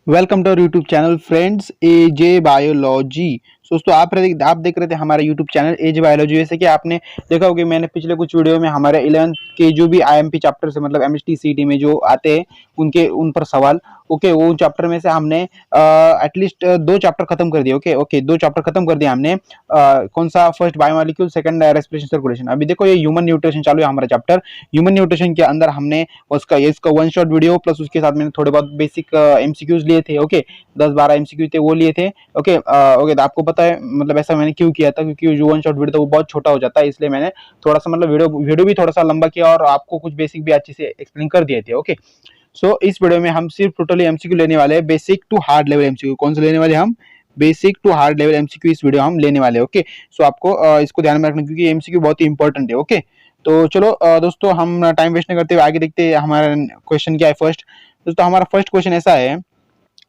Welcome to YouTube channel friends AJ biology. दोस्तों आप देख रहे थे हमारा यूट्यूब चैनल एजे बायोलॉजी। जैसे कि आपने देखा होगा मैंने पिछले कुछ वीडियो में हमारे 11th के जो भी आईएमपी चैप्टर से मतलब एमएसटी सीटी में जो आते हैं उन पर सवाल वो चैप्टर में से हमने एटलीस्ट 2 चैप्टर खत्म कर दिए। ओके 2 चैप्टर खत्म कर दिया हमने। कौन सा? First biomolecule, second respiration circulation. अभी देखो ये ह्यूमन न्यूट्रिशन चालू है हमारा चैप्टर। ह्यूमन न्यूट्रिशन के अंदर हमने इसका वन शॉट वीडियो प्लस उसके साथ मैंने थोड़े बहुत बेसिक एमसीक्यूज लिए थे। 10-12 एमसीक्यू थे वो लिए थे। तो आपको पता है मतलब ऐसा मैंने क्यों किया था, क्योंकि जो वन शॉट वीडियो था वो बहुत छोटा हो जाता है, इसलिए मैंने थोड़ा सा मतलब वीडियो भी थोड़ा सा लंबा किया और आपको कुछ बेसिक भी अच्छे से एक्सप्लेन कर दिए थे। सो इस वीडियो में हम सिर्फ टोटली एमसीक्यू लेने वाले हैं, basic to hard level MCQ. कौन से लेने वाले हम? Basic to hard level MCQ इस वीडियो हम लेने वाले हैं। सो आपको इसको ध्यान में रखना क्योंकि एमसीक्यू बहुत ही इंपॉर्टेंट है। तो चलो दोस्तों हम टाइम वेस्ट नहीं करते हुए आगे देखते हैं हमारा क्वेश्चन क्या है। फर्स्ट दोस्तों हमारा फर्स्ट क्वेश्चन ऐसा है,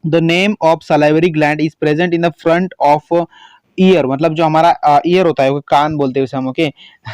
the name of salivary gland is present in the front of year. मतलब जो हमारा ईयर होता है वो कान बोलते हैं उसे हम।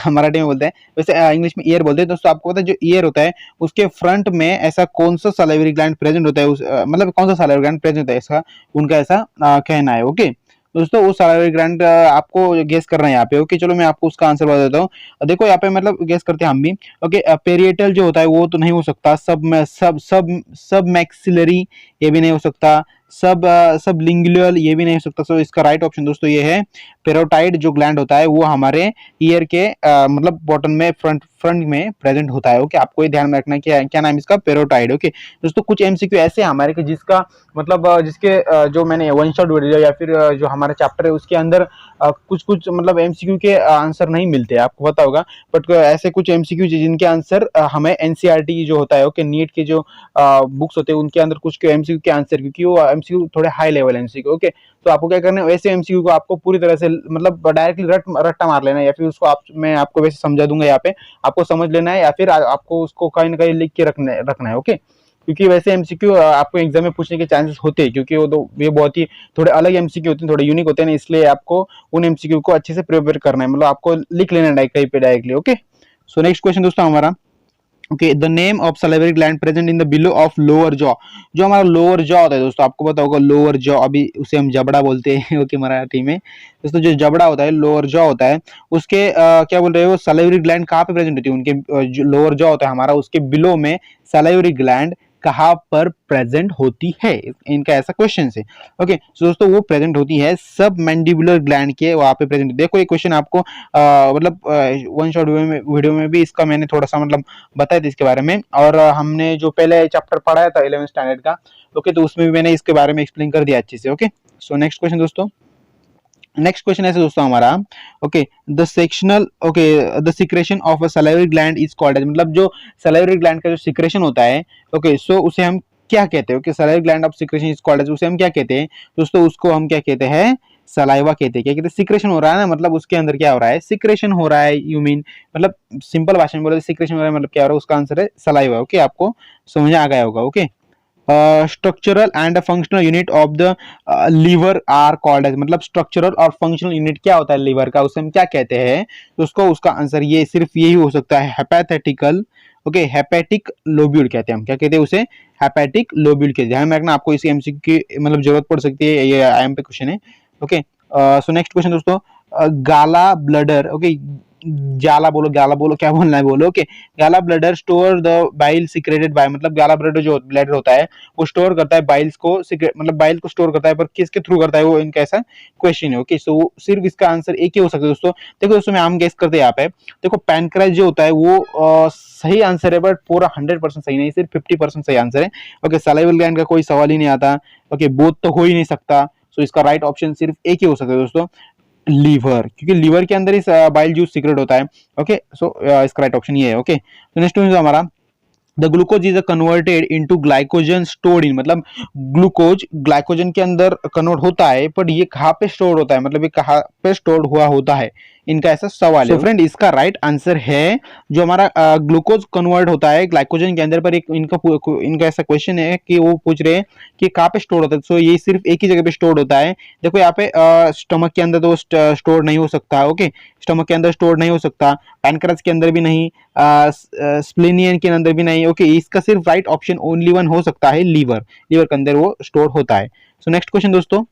मराठी में बोलते हैं, वैसे इंग्लिश में ईयर बोलते हैं। दोस्तों आपको पता है जो ईयर होता है उसके फ्रंट में ऐसा कौन सा सलाइवरी ग्लैंड प्रेजेंट होता है, मतलब कौन सा सलाइवरी ग्लैंड प्रेजेंट होता है, इसका उनका ऐसा कहना है। दोस्तों वो सलाइवरी ग्लैंड आपको गेस करना है यहाँ पे। चलो मैं आपको उसका आंसर बता देता हूँ। देखो यहाँ पे मतलब गेस करते हैं हम भी। पेरिएटल जो होता है वो तो नहीं हो सकता। सब मैक्सिलरी ये भी नहीं हो सकता। सब लिंगुअल ये भी नहीं हो सकता। सो इसका राइट ऑप्शन दोस्तों ये है पेरोटाइड। जो ग्लैंड होता है वो हमारे ईयर के मतलब बॉटम में फ्रंट में प्रेजेंट होता है। आपको ये ध्यान में रखना है क्या नाम इसका? पेरोटाइड। दोस्तों कुछ एमसीक्यू ऐसे हमारे के जिसका मतलब जिसके जो मैंने वन शॉट वीडियो या फिर जो हमारा चैप्टर है उसके अंदर कुछ मतलब एमसीक्यू के आंसर नहीं मिलते, आपको पता होगा। बट ऐसे कुछ एमसीक्यू जिनके आंसर हमें एनसीईआरटी जो होता है नीट के जो बुक्स होते हैं उनके अंदर कुछ एमसीक्यू के आंसर, क्योंकि वो एमसीक्यू थोड़े हाई लेवल एमसीक्यू। तो आपको क्या करना है, वैसे एमसीक्यू को आपको पूरी तरह से मतलब डायरेक्टली रट्टा मार लेना है, या फिर उसको मैं आपको वैसे समझा दूंगा यहाँ पे, आपको समझ लेना है, या फिर आपको उसको कहीं ना कहीं लिख के रखना है। क्योंकि वैसे एमसीक्यू आपको एग्जाम में पूछने के चांसेस होते हैं, क्योंकि ये बहुत ही थोड़े अलग एमसीक्यू होते हैं, थोड़े यूनिक होते हैं ना, इसलिए आपको उन एमसीक्यू को अच्छे से प्रिपेयर करना है, मतलब आपको लिख लेना है कहीं पे डायरेक्टली। सो नेक्स्ट क्वेश्चन दोस्तों हमारा, the name of salivary gland present in the below of lower jaw. जो हमारा लोअर जॉ होता है दोस्तों, आपको पता होगा लोअर जॉ, अभी उसे हम जबड़ा बोलते हैं मराठी में। दोस्तों जो जबड़ा होता है, लोअर जॉ होता है, उसके क्या बोल रहे हो, सलाइवरी ग्लैंड कहाँ पे प्रेजेंट होती है? उनके जो लोअर जॉ होता है हमारा, उसके बिलो में सलाइवरी ग्लैंड कहाँ पर प्रेजेंट होती है? इनका ऐसा क्वेश्चन है। सो दोस्तों वो प्रेजेंट होती है सब मैंडिबुलर ग्लैंड के वहां पे प्रेजेंट। देखो ये क्वेश्चन आपको मतलब वन शॉट वीडियो में भी इसका मैंने थोड़ा सा मतलब बताया था इसके बारे में, और हमने जो पहले चैप्टर पढ़ाया था 11th स्टैंडर्ड का, तो उसमें भी मैंने इसके बारे में एक्सप्लेन कर दिया अच्छे से। सो नेक्स्ट क्वेश्चन दोस्तों, नेक्स्ट क्वेश्चन ऐसे दोस्तों हमारा, the secretion of a salivary gland is called as. मतलब जो सलाइवरी ग्लैंड का जो सिक्रेशन होता है, सो उसे हम क्या कहते हैं? Salivary gland of secretion is called as, उसे हम क्या कहते हैं दोस्तों? उसको हम क्या कहते हैं? सलाइवा कहते हैं। क्या कहते हैं? सिक्रेशन हो रहा है ना, मतलब उसके अंदर क्या हो रहा है? सिक्रेशन हो रहा है। यू मीन मतलब सिंपल भाषा में बोले सिक्रेशन हो रहा है मतलब क्या हो रहा है? उसका आंसर है सलाइवा। आपको समझ आ गया होगा। Structural and functional unit of the liver are called as. मतलब स्ट्रक्चरल और फंक्शनल यूनिट क्या होता है लीवर का, उसे हम क्या कहते हैं? तो उसका आंसर ये सिर्फ यही हो सकता है, हेपेथेटिकल। हेपेटिक लोब्यूल कहते हैं हम। क्या कहते हैं उसे? हेपेटिक लोब्यूल के। ध्यान में रखना, आपको इसी एमसीक्यू की मतलब जरूरत पड़ सकती है, ये आईएम पे क्वेश्चन है। सो नेक्स्ट क्वेश्चन दोस्तों, गाला ब्लडर। जाला बोलो, गाला बोलो, क्या बोलना है बोलो। Gall bladder store the bile secreted by. मतलब गाला ब्लडर जो ब्लडर होता है वो स्टोर करता है बाइल्स को, मतलब बाइल को स्टोर करता है, पर किसके थ्रू करता है वो इनका ऐसा क्वेश्चन है। सो सिर्फ इसका आंसर एक ही हो सकता है दोस्तों। देखो दोस्तों मैं हम गेस करते हैं यहाँ पे। देखो पैनक्रास जो होता है वो सही आंसर है, बट पूरा 100% सही नहीं, सिर्फ 50% सही आंसर है। सलाइवल ग्लैंड का कोई सवाल ही नहीं आता। बोथ तो हो ही नहीं सकता। सो इसका राइट ऑप्शन सिर्फ एक ही हो सकता है दोस्तों, लीवर, क्योंकि लीवर के अंदर इस बाइल जूस सीक्रेट होता है। सो इसका राइट ऑप्शन ये है। तो नेक्स्ट क्वेश्चन हमारा, the glucose is converted into glycogen stored in. मतलब ग्लूकोज ग्लाइकोजन के अंदर कन्वर्ट होता है, पर ये कहाँ पे स्टोर होता है? मतलब ये कहाँ पे स्टोर हुआ होता है, इनका ऐसा सवाल है। फ्रेंड इसका राइट आंसर है जो हमारा ग्लूकोज कन्वर्ट होता है ग्लाइकोजन के अंदर, पर एक इनका ऐसा क्वेश्चन है कि वो पूछ रहे हैं कि कहाँ पे स्टोर होता है। सो ये सिर्फ एक ही जगह पे स्टोर होता है। देखो यहाँ पे स्टमक के अंदर तो स्टोर नहीं हो सकता, ओके, स्टमक के अंदर स्टोर नहीं हो सकता, पैनक्रास के अंदर भी नहीं, स्प्लेनियन के अंदर भी नहीं, ओके। इसका सिर्फ राइट ऑप्शन ओनली वन हो सकता है लीवर, लीवर के अंदर वो स्टोर होता है। सो नेक्स्ट क्वेश्चन दोस्तों,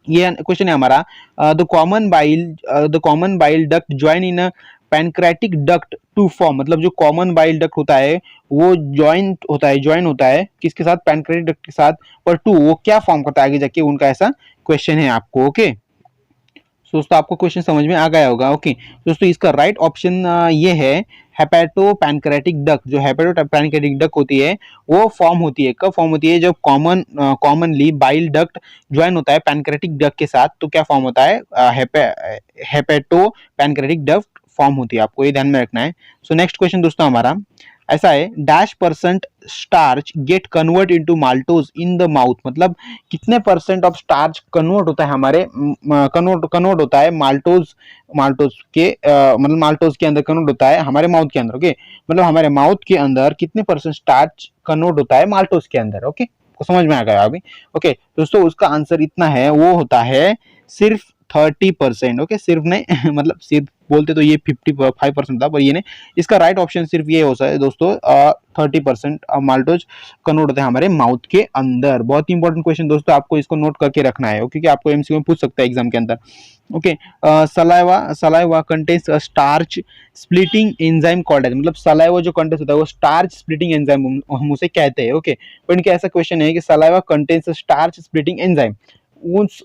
ये क्वेश्चन है हमारा, the common bile duct join in a pancreatic duct to form, मतलब जो कॉमन बाइल डक्ट होता है वो ज्वाइन होता है किसके साथ, पैनक्रेटिक डक्ट के साथ, पर टू वो क्या फॉर्म करता है आगे जाके, उनका ऐसा क्वेश्चन है आपको, ओके। दोस्तों आपको क्वेश्चन समझ में आ गया होगा, ओके। दोस्तों इसका राइट ऑप्शन ये है हेपेटो पैनक्रेटिक डक्ट। जो हेपेटो पैनक्रेटिक डक्ट होती है वो फॉर्म होती है, कब फॉर्म होती है, जब कॉमनली बाइल डक्ट ज्वाइन होता है पैनक्रेटिक डक्ट के साथ, तो क्या फॉर्म होता है, हेपेटो पैनक्रेटिक डक्ट फॉर्म होती है, आपको ये ध्यान में रखना है। सो नेक्स्ट क्वेश्चन दोस्तों हमारा ऐसा है, dash percent starch gate convert into maltose in the mouth, मतलब कितने परसेंट ऑफ स्टार्च कन्वर्ट होता है हमारे कन्वर्ट होता है माल्टोज के मतलब माल्टोज के अंदर कन्वर्ट होता है हमारे माउथ के अंदर, ओके। मतलब हमारे माउथ के अंदर कितने परसेंट स्टार्च कन्वर्ट होता है माल्टोज के अंदर, ओके। को समझ में आ गया अभी, ओके। दोस्तों उसका आंसर इतना है, वो होता है सिर्फ 30%, ओके। सिर्फ नहीं मतलब सिर्फ बोलते तो ये 55% था, पर ये नहीं, इसका राइट ऑप्शन सिर्फ ये हो सकता है दोस्तों, 30% माल्टोज कन्वर्ट होते हैं हमारे माउथ के अंदर। बहुत ही इंपॉर्टेंट क्वेश्चन दोस्तों, आपको इसको नोट करके रखना है, क्योंकि आपको एमसीक्यू में पूछ सकता है एग्जाम के अंदर, okay. Saliva contains starch splitting enzyme called as, मतलब सलाइवा जो कंटेंस होता है वो स्टार्च स्प्लिटिंग एंजाइम हम उसे कहते हैं, ओके। पर इनका ऐसा क्वेश्चन है कि saliva contains starch splitting enzyme,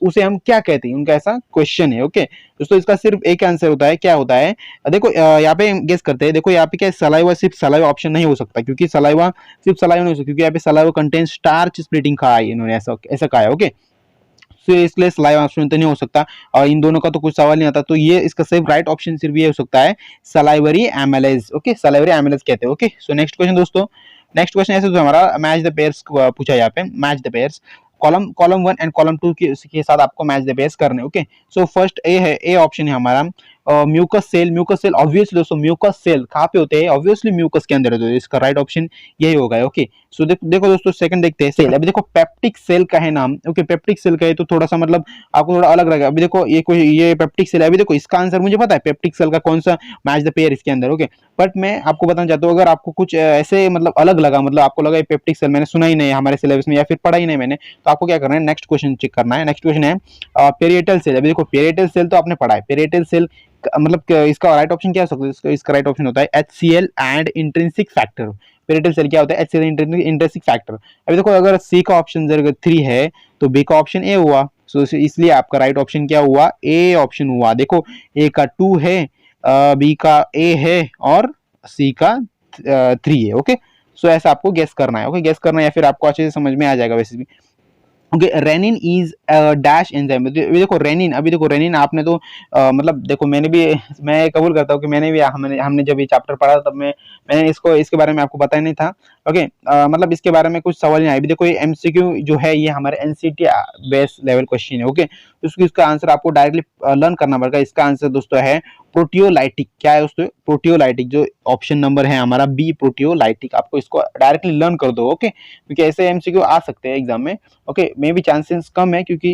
उसे हम क्या कहते हैं, उनका ऐसा क्वेश्चन है, ओके। दोस्तों इसका सिर्फ एक आंसर होता है, क्या होता है, देखो यहाँ पे गेस करते हैं। देखो यहाँ पे क्या सलाइवा, सिर्फ सलाइवा ऑप्शन नहीं हो सकता, क्योंकि सलाइवा सिर्फ सलाइवा नहीं हो सकता, क्योंकि यहाँ पे सलाइवा कंटेन स्टार्च स्प्लिटिंग कहा है इन्होंने, ऐसा कहा है, ओके। तो इसलिए सलाइवा ऑप्शन तो नहीं हो सकता, और इन दोनों का तो कुछ सवाल नहीं आता, तो ये इसका सिर्फ राइट ऑप्शन सिर्फ ये हो सकता है salivary amylase, okay, salivary amylase कहते हैं, ओके। सो नेक्स्ट क्वेश्चन दोस्तों, नेक्स्ट क्वेश्चन ऐसे तो हमारा मैच द पेयर्स पूछा है यहाँ पे, match the pairs, column 1 and column 2 के साथ आपको मैच द पेयर्स करने, okay. So first A option है हमारा म्यूकस सेल ऑब्वियसली दोस्तों म्यूकस सेल कहाँ पे होते हैं, ऑब्वियसली म्यूकस के अंदर होते हैं, इसका राइट ऑप्शन यही होगा, ओके। सो देखो दोस्तों सेकंड देखते हैं, सेल, अभी देखो पेप्टिक सेल का है नाम, ओके। पेप्टिक सेल का है तो थोड़ा सा मतलब आपको थोड़ा अलग लगेगा। अभी देखो ये पेप्टिक सेल है, अभी देखो इसका आंसर मुझे पता है पेप्टिक सेल का कौन सा मैच द पेयर इसके अंदर, ओके। बट मैं आपको बताना चाहता हूँ, अगर आपको कुछ ऐसे मतलब अलग लगा, मतलब आपको लगा पेप्टिक सेल मैंने सुना ही नहीं हमारे सिलेबस में या फिर पढ़ा ही नहीं मैंने, तो आपको क्या करना है, नेक्स्ट क्वेश्चन चेक करना है। नेक्स्ट क्वेश्चन है पेरिएटल सेल। अभी देखो पेरिएटल सेल तो आपने पढ़ा है, पेरिएटल सेल मतलब इसका राइट ऑप्शन क्या हो सकता है, इसका राइट ऑप्शन होता है HCl and intrinsic factor. Parietal cell क्या होता है, HCl इंट्रिंसिक फैक्टर। अभी देखो अगर सी का ऑप्शन अगर 3 है तो बी का ऑप्शन ए हुआ, सो इसलिए आपका राइट ऑप्शन क्या हुआ, ए ऑप्शन हुआ। देखो ए का 2 है, बी का ए है और सी का 3 है, ओके। सो ऐसा आपको गेस करना है, ओके, गेस करना है, या फिर आपको अच्छे से समझ में आ जाएगा वैसे भी, okay. Renin is dash enzyme. देखो रेनिन, अभी देखो रेनिन आपने तो मतलब देखो मैं कबूल करता हूँ कि मैंने भी हमने जब ये चैप्टर पढ़ा तब मैंने इसके बारे में आपको पता ही नहीं था, ओके। मतलब इसके बारे में कुछ सवाल नहीं आया। अभी देखो ये एमसीक्यू जो है ये हमारे एनसीटी बेस लेवल क्वेश्चन है, ओके। तो इसका आंसर आपको डायरेक्टली लर्न करना पड़ेगा। इसका आंसर दोस्तों है प्रोटियोलाइटिक। क्या है दोस्तों, प्रोटियोलाइटिक, जो ऑप्शन नंबर है हमारा बी प्रोटियोलाइटिक। आपको इसको डायरेक्टली लर्न कर दो, ओके, क्योंकि ऐसे एमसीक्यू आ सकते हैं एग्जाम में, ओके। मे भी चांसेस कम है क्योंकि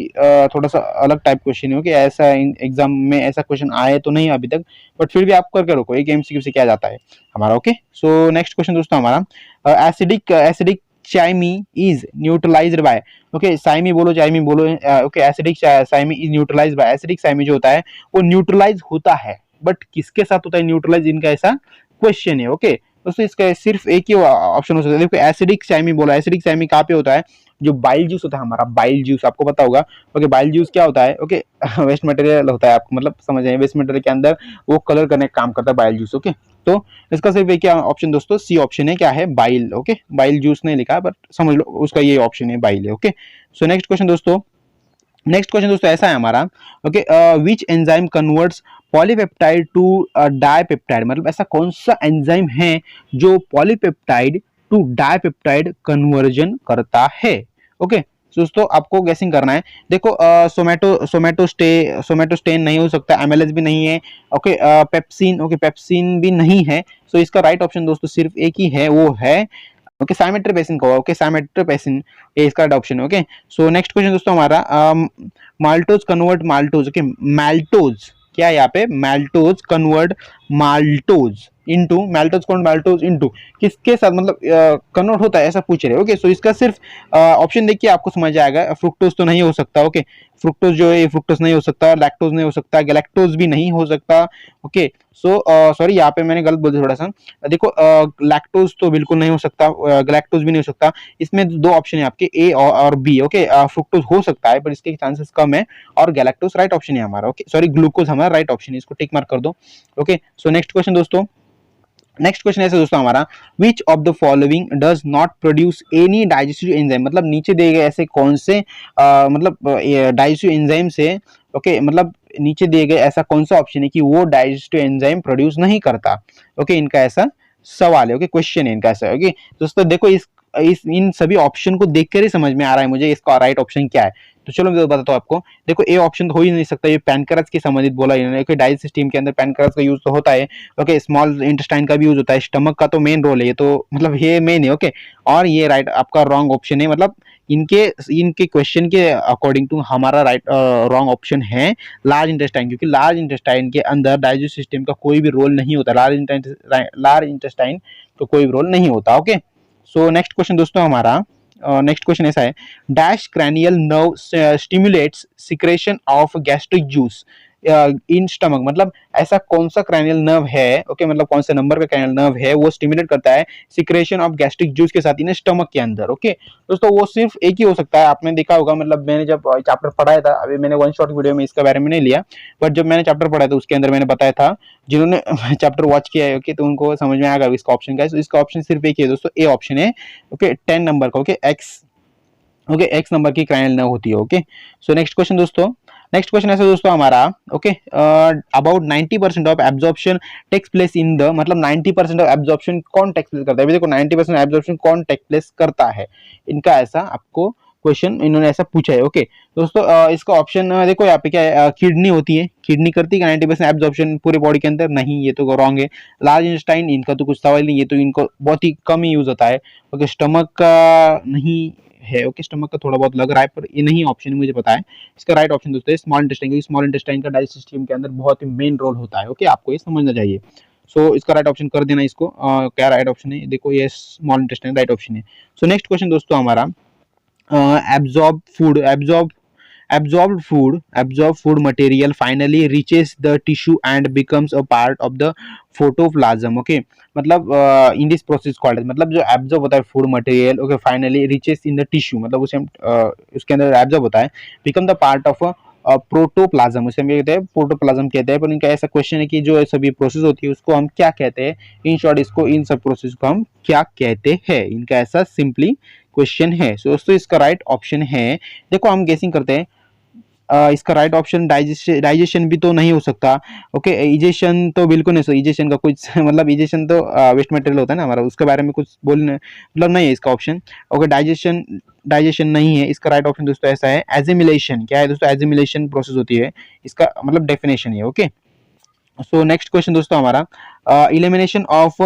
थोड़ा सा अलग टाइप क्वेश्चन है, ओके। ऐसा एग्जाम में ऐसा क्वेश्चन आए तो नहीं अभी तक, बट फिर भी आप करके रखो, एक एमसीक्यू से क्या जाता है हमारा, ओके। सो नेक्स्ट क्वेश्चन दोस्तों हमारा acidic chyme is neutralised by, okay. Chyme बोलो चाइमी बोलो, okay. Acidic chyme is neutralised by, acidic chyme जो होता है वो न्यूट्रलाइज होता है, बट किसके साथ होता है न्यूट्रलाइज, इनका ऐसा क्वेश्चन है, ओके। दोस्तों इसका सिर्फ एक ही ऑप्शन हो सकता है। देखो एसिडिक साइमी बोला, एसिडिक साइमी कहाँ पे होता है, जो बाइल जूस होता है हमारा, बाइल जूस आपको पता होगा, ओके। बाइल जूस क्या होता है, ओके, वेस्ट मटेरियल होता है, आपको मतलब समझ आए, वेस्ट मटेरियल के अंदर वो कलर करने का काम करता है बाइल जूस, ओके। तो इसका सिर्फ एक ऑप्शन दोस्तों सी ऑप्शन है, क्या है, बाइल, ओके। बाइल जूस नहीं लिखा बट समझ लो उसका ये ऑप्शन है, बाइल है, ओके। सो नेक्स्ट क्वेश्चन दोस्तों ऐसा है हमारा, okay. Which enzyme converts polypeptide to dipeptide, मतलब ऐसा कौन सा एंजाइम है जो पॉलीपेप्टाइड टू डाइपेप्टाइड कन्वर्जन करता है, ओके। दोस्तों आपको गैसिंग करना है। देखो सोमेटोस्टेन नहीं हो सकता, एमएलएस भी नहीं है, ओके पेप्सिन, ओके पेप्सिन भी नहीं है। सो इसका राइट ऑप्शन दोस्तों सिर्फ एक ही है, वो है ओके साइमेट्रोपेसिन का, ओके साइमेट्रोपेसिन ये इसका ऑप्शन है। ओके सो नेक्स्ट क्वेश्चन दोस्तों हमारा maltose convert maltose, okay maltose क्या है यहाँ पे, maltose convert maltose into, maltose convert maltose into किसके साथ मतलब कन्वर्ट होता है ऐसा पूछ रहे हैं। ओके सो इसका सिर्फ ऑप्शन देखिए आपको समझ आएगा। फ्रुक्टोज तो नहीं हो सकता, ओके फ्रुक्टोज जो है फ्रुक्टोज नहीं हो सकता, लैक्टोज नहीं हो सकता, गैलेक्टोज भी नहीं हो सकता। ओके सो सॉरी यहाँ पे मैंने गलत बोल दिया थोड़ा सा। देखो लैक्टोज तो बिल्कुल नहीं हो सकता, गैलेक्टोज भी नहीं हो सकता। इसमें दो ऑप्शन है आपके ए और बी। ओके फ्रुक्टोज हो सकता है पर इसके चांसेस कम है, और गैलेक्टोज राइट ऑप्शन है हमारा। ओके सॉरी ग्लूकोज हमारा राइट ऑप्शन है, इसको टिक मार्क कर दो। ओके सो नेक्स्ट क्वेश्चन दोस्तों, नेक्स्ट क्वेश्चन ऐसे दोस्तों हमारा, which of the following does not produce any digestive enzyme, मतलब नीचे दिए गए ऐसे कौन से मतलब डाइजेस्टिव एंजाइम से, ओके मतलब नीचे दिए गए ऐसा कौन सा ऑप्शन है कि वो डाइजेस्टिव एंजाइम प्रोड्यूस नहीं करता। ओके इनका ऐसा सवाल है, ओके क्वेश्चन है इनका ऐसा। ओके दोस्तों देखो इस इन सभी ऑप्शन को देखकर ही समझ में आ रहा है मुझे इसका राइट ऑप्शन क्या है। तो चलो मैं बताता हूँ आपको। देखो ए ऑप्शन तो हो ही नहीं सकता, ये पैनक्रास के संबंधित बोला इन्होंने। ओके डाइजेस्टिव सिस्टम के अंदर पैनक्रास का यूज तो होता है, ओके स्मॉल इंटेस्टाइन का भी यूज होता है, स्टमक का तो मेन रोल है, ये तो मतलब ये मेन है। ओके और ये राइट आपका रॉन्ग ऑप्शन है, मतलब इनके इनके क्वेश्चन के अकॉर्डिंग टू हमारा राइट रॉन्ग ऑप्शन है लार्ज इंटेस्टाइन, क्योंकि लार्ज इंटेस्टाइन के अंदर डाइजेस्टिव सिस्टम का कोई भी रोल नहीं होता, लार्ज इंटेस्टाइन तो कोई भी रोल नहीं होता। ओके सो नेक्स्ट क्वेश्चन दोस्तों हमारा, नेक्स्ट क्वेश्चन ऐसा है, dash cranial nerve stimulates secretion of gastric juice in stomach, मतलब ऐसा कौन सा क्रैनियल नर्व है, ओके मतलब कौन सा नंबर का क्रैनियल नर्व है वो स्टिमुलेट करता है सिक्रेशन ऑफ गैस्ट्रिक जूस के साथ इन स्टमक के अंदर। ओके दोस्तों वो सिर्फ एक ही हो सकता है, आपने देखा होगा, मतलब मैंने जब चैप्टर पढ़ाया था, अभी मैंने वन शॉट वीडियो में इसके बारे में नहीं लिया, बट जब मैंने चैप्टर पढ़ाया था उसके अंदर मैंने बताया था, जिन्होंने चैप्टर वॉच किया है ओके तो उनको समझ में आएगा इसका ऑप्शन का है। इसका ऑप्शन सिर्फ एक ही है दोस्तों, ए ऑप्शन है। ओके 10 नंबर का, okay X, okay X number की क्रैनियल नर्व होती है। ओके सो नेक्स्ट क्वेश्चन दोस्तों, नेक्स्ट क्वेश्चन ऐसा दोस्तों हमारा, okay about 90% of absorption takes place in the, मतलब 90% ऑफ एब्जॉर्प्शन कौन टेक्स प्लेस करता है। देखो 90% एब्जॉर्प्शन कौन टेक्स प्लेस करता है, इनका ऐसा आपको क्वेश्चन इन्होंने ऐसा पूछा है। ओके दोस्तों इसका ऑप्शन देखो यहाँ पे क्या है, किडनी होती है, किडनी करती है 90% एब्जॉर्प्शन पूरे बॉडी के अंदर, नहीं ये तो रॉन्ग है। लार्ज इंटेस्टाइन इनका तो कुछ सवाल नहीं, ये तो इनको बहुत ही कम ही यूज होता है। ओके स्टमक का नहीं है, ओके स्टमक का थोड़ा बहुत लग रहा है पर ये नहीं ऑप्शन मुझे पता है। इसका राइट ऑप्शन दोस्तों है स्मॉल इंटेस्टाइन, क्योंकि स्मॉल इंटेस्टाइन का डाइजेस्टिव सिस्टम के अंदर बहुत ही मेन रोल होता है। ओके आपको ये समझना चाहिए। सो इसका राइट ऑप्शन कर देना इसको, क्या राइट ऑप्शन है देखो, ये स्मॉल इंटेस्टाइन राइट ऑप्शन है। सो नेक्स्ट क्वेश्चन दोस्तों हमारा, absorb food absorb absorb food material finally reaches the tissue and becomes a part of the photoplasm। Okay मतलब इन दिस प्रोसेस कॉल्ड, मतलब जो एब्जॉर्ब होता है food material, okay finally reaches in the tissue, मतलब उसे उसके अंदर absorb होता है, become the part of protoplasm, उसे हम कहते हैं प्रोटोप्लाज्म कहते हैं। पर इनका ऐसा क्वेश्चन है कि जो सभी प्रोसेस होती है उसको हम क्या कहते हैं, इन शॉर्ट इसको इन सब प्रोसेस को हम क्या कहते हैं, इनका ऐसा सिंपली क्वेश्चन है। सो दोस्तों इसका राइट ऑप्शन है, देखो हम गेसिंग करते हैं, इसका राइट ऑप्शन डाइजेशन भी तो नहीं हो सकता। ओके इजेशन तो बिल्कुल नहीं, इजेशन का कुछ मतलब इजेशन तो वेस्ट मटेरियल होता है ना हमारा, उसके बारे में कुछ बोलने मतलब नहीं है इसका ऑप्शन। ओके डाइजेशन डाइजेशन नहीं है, इसका राइट ऑप्शन दोस्तों ऐसा है एजिमिलेशन। क्या है दोस्तों, एजिमिलेशन प्रोसेस होती है, इसका मतलब डेफिनेशन है। ओके सो नेक्स्ट क्वेश्चन दोस्तों हमारा, elimination of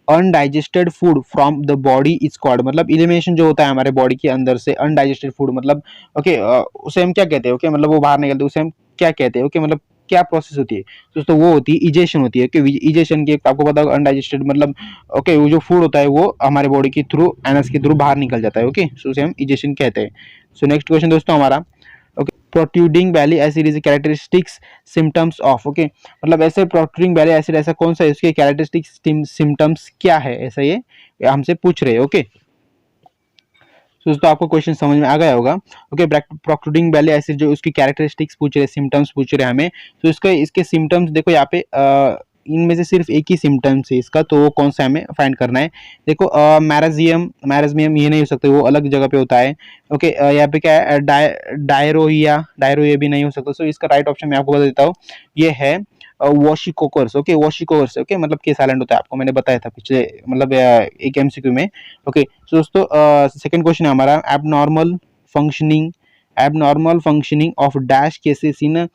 undigested food from the body is called, मतलब इलिमिनेशन जो होता है हमारे बॉडी के अंदर से अनडाइजेस्टेड फूड, मतलब ओके उसे हम क्या कहते हैं, ओके मतलब वो बाहर निकलते हैं उसे हम क्या कहते हैं, ओके मतलब क्या प्रोसेस होती है दोस्तों, वो होती है इजेशन होती है। ओके इजेशन की आपको पता होगा, अनडाइजेस्टेड मतलब ओके वो जो फूड होता है वो हमारे बॉडी के थ्रू एनस के थ्रू बाहर निकल जाता है। ओके सो उसे हम इजेशन कहते हैं। सो नेक्स्ट क्वेश्चन दोस्तों हमारा, protruding belly acid is characteristics symptoms of, okay मतलब ऐसे प्रोट्रूडिंग बैली एसिड ऐसा कौन सा है, उसके कैरेक्टरिस्टिक सिम्टम्स क्या है, ऐसा ये हमसे पूछ रहे हैं। ओके दोस्तों आपको क्वेश्चन समझ में आ गया होगा। ओके प्रोट्रूडिंग बैली एसिड जो उसकी कैरेक्टरिस्टिक्स पूछ रहे, सिम्टम्स पूछ रहे हमें, तो इसके सिम्टम्स देखो यहाँ पे इनमें से सिर्फ एक ही सिम्टम्स है इसका, तो वो कौन सा हमें फाइंड करना है। देखो मैराजियम ये नहीं हो सकता, वो अलग जगह पे होता है। ओके यहाँ पे क्या है, डायरोया भी नहीं हो सकता। सो इसका राइट ऑप्शन मैं आपको बता देता हूँ, ये है वॉशिकोकर्स। ओके वॉशिकोकर्स, ओके मतलब के साइलेंट होता है, आपको मैंने बताया था पिछले मतलब एक एमसीक्यू में। ओके सो दोस्तों सेकंड क्वेश्चन है हमारा, abnormal functioning of dash cases in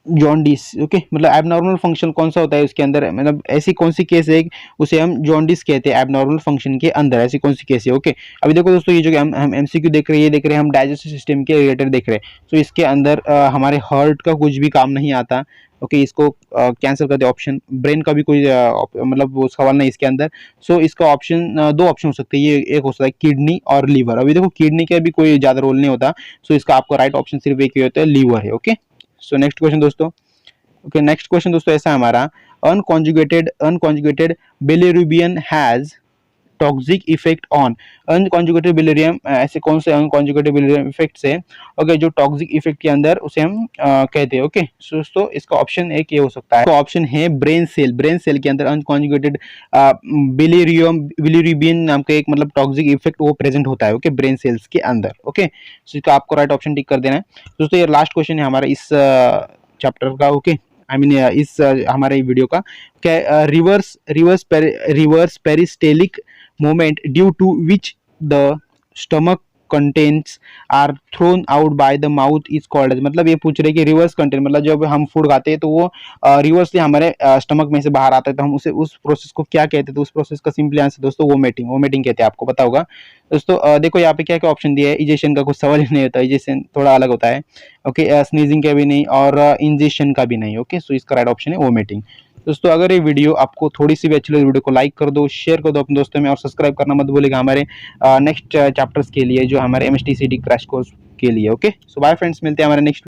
jaundice. Okay, मतलब एबनॉर्मल फंक्शन कौन सा होता है उसके अंदर, मतलब ऐसी कौन सी केस है उसे हम जॉन्डिस कहते हैं एबनॉर्मल फंक्शन के अंदर, ऐसी कौन सी केस है। ओके, अभी देखो दोस्तों, ये जो हम एमसीक्यू देख रहे हैं, ये देख रहे हैं हम डाइजेस्टिव सिस्टम के रिलेटेड देख रहे हैं। तो इसके अंदर हमारे हार्ट का कुछ भी काम नहीं आता। ओके, इसको कैंसिल कर दे ऑप्शन। ब्रेन का भी कोई मतलब वो सवाल नहीं इसके अंदर। सो इसका ऑप्शन दो ऑप्शन हो सकते हैं, ये एक हो सकता है किडनी और लीवर। अभी देखो किडनी का भी कोई ज्यादा रोल नहीं होता। सो इसका आपका राइट ऑप्शन सिर्फ एक ही होता है, लीवर है। ओके, सो नेक्स्ट क्वेश्चन दोस्तों। ओके, नेक्स्ट क्वेश्चन दोस्तों ऐसा है हमारा, unconjugated bilirubin has toxic effect on. Unconjugated bilirubin ऐसे कौन से अनकॉन्जुगेटेड बिलिरियम इफेक्ट से ओके जो टॉक्सिक इफेक्ट के अंदर उसे हम कहते हैं। ओके, दोस्तों इसका ऑप्शन एक ये हो सकता है, तो ऑप्शन है ब्रेन सेल के अंदर अनकॉन्जुगेटेड बिलिरुबिन नाम का एक मतलब टॉक्सिक इफेक्ट वो प्रेजेंट होता है। ओके, ब्रेन सेल्स के अंदर। ओके, सो इसका आपको राइट ऑप्शन टिक कर देना है दोस्तों। ये लास्ट क्वेश्चन है हमारा इस चैप्टर का। ओके, आई मीन इस हमारे वीडियो का क्या, reverse पेरिस्टेलिक movement due to which the stomach contents are thrown out by the mouth is called as। मतलब ये पूछ रहे कि रिवर्स कंटेंट मतलब जब हम फूड खाते हैं तो वो रिवर्सली हमारे स्टमक में से बाहर आता है, तो हम उसे उस प्रोसेस को क्या कहते हैं। तो उस प्रोसेस का सिंपली आंसर दोस्तों वोमिटिंग कहते हैं, आपको पता होगा दोस्तों। देखो यहाँ पे क्या क्या ऑप्शन दिया है, इजेशन का कुछ सवाल ही नहीं होता, इजेशन थोड़ा अलग होता है। ओके, स्नीजिंग का भी नहीं और इंजेक्शन का भी नहीं। ओके, सो इसका राइट ऑप्शन है वोमिटिंग। दोस्तों अगर ये वीडियो आपको थोड़ी सी भी अच्छी लगी, वीडियो को लाइक कर दो, शेयर कर दो अपने दोस्तों में, और सब्सक्राइब करना मत भूलिएगा हमारे नेक्स्ट चैप्टर्स के लिए, जो हमारे MSTCD क्रैश कोर्स के लिए। ओके, सो बाय फ्रेंड्स, मिलते हैं हमारे नेक्स्ट